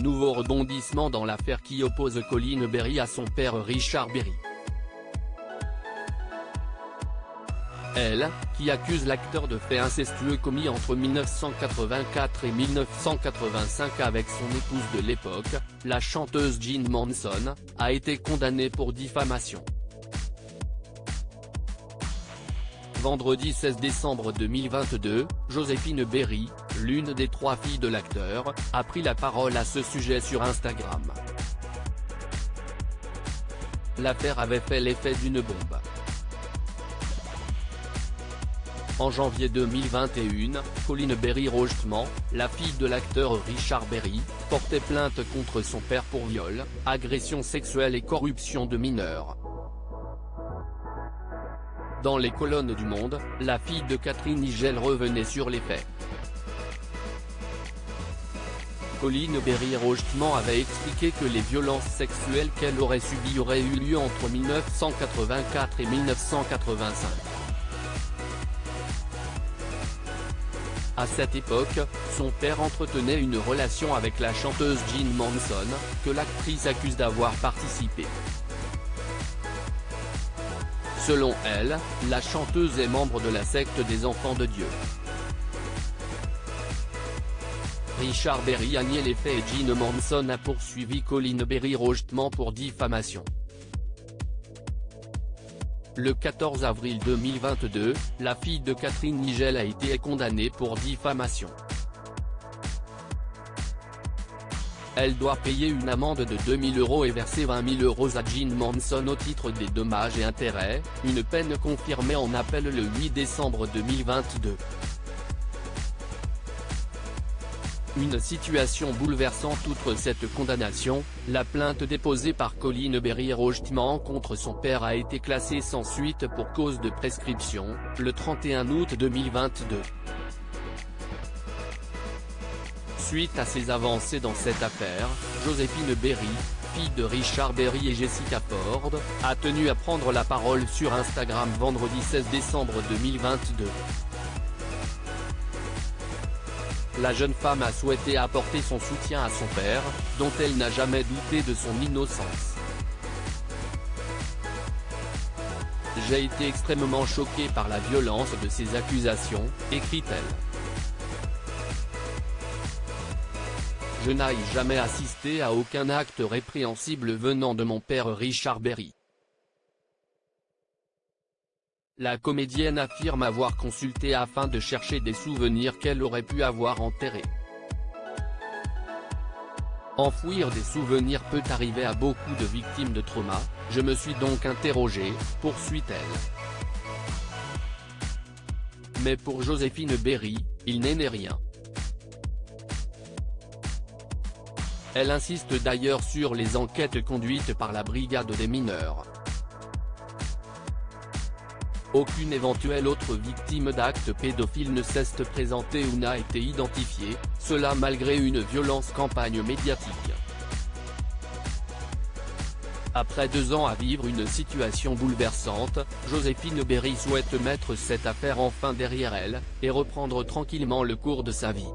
nouveau rebondissement dans l'affaire qui oppose Colin Berry à son père Richard Berry. Elle, qui accuse l'acteur de faits incestueux commis entre 1984 et 1985 avec son épouse de l'époque, la chanteuse Jean Manson, a été condamnée pour diffamation. Vendredi 16 décembre 2022, Joséphine Berry, l'une des 3 filles de l'acteur, a pris la parole à ce sujet sur Instagram. L'affaire avait fait l'effet d'une bombe. En janvier 2021, Colin Berry Rojtman, la fille de l'acteur Richard Berry, portait plainte contre son père pour viol, agression sexuelle et corruption de mineurs. Dans les colonnes du Monde, la fille de Catherine Nigel revenait sur les faits. Colin Berry Rojtman avait expliqué que les violences sexuelles qu'elle aurait subies auraient eu lieu entre 1984 et 1985. À cette époque, son père entretenait une relation avec la chanteuse Jean Manson, que l'actrice accuse d'avoir participé. Selon elle, la chanteuse est membre de la secte des Enfants de Dieu. Richard Berry a nié les faits et Jean Manson a poursuivi Colin Berry Rojtman pour diffamation. Le 14 avril 2022, la fille de Catherine Nigel a été condamnée pour diffamation. Elle doit payer une amende de 2 000 € et verser 20 000 € à Jean Manson au titre des dommages et intérêts, une peine confirmée en appel le 8 décembre 2022. Une situation bouleversante. Outre cette condamnation, la plainte déposée par Colin Berry Rojtman contre son père a été classée sans suite pour cause de prescription, le 31 août 2022. Suite à ces avancées dans cette affaire, Joséphine Berry, fille de Richard Berry et Jessica Ford, a tenu à prendre la parole sur Instagram vendredi 16 décembre 2022. La jeune femme a souhaité apporter son soutien à son père, dont elle n'a jamais douté de son innocence. « J'ai été extrêmement choquée par la violence de ces accusations, écrit-elle. Je n'ai jamais assisté à aucun acte répréhensible venant de mon père Richard Berry. La comédienne affirme avoir consulté afin de chercher des souvenirs qu'elle aurait pu avoir enterrés. Enfouir des souvenirs peut arriver à beaucoup de victimes de trauma, je me suis donc interrogée, poursuit-elle. Mais pour Joséphine Berry, il n'est rien. Elle insiste d'ailleurs sur les enquêtes conduites par la brigade des mineurs. Aucune éventuelle autre victime d'actes pédophiles ne s'est présentée ou n'a été identifiée, cela malgré une violente campagne médiatique. Après 2 ans à vivre une situation bouleversante, Joséphine Berry souhaite mettre cette affaire enfin derrière elle, et reprendre tranquillement le cours de sa vie.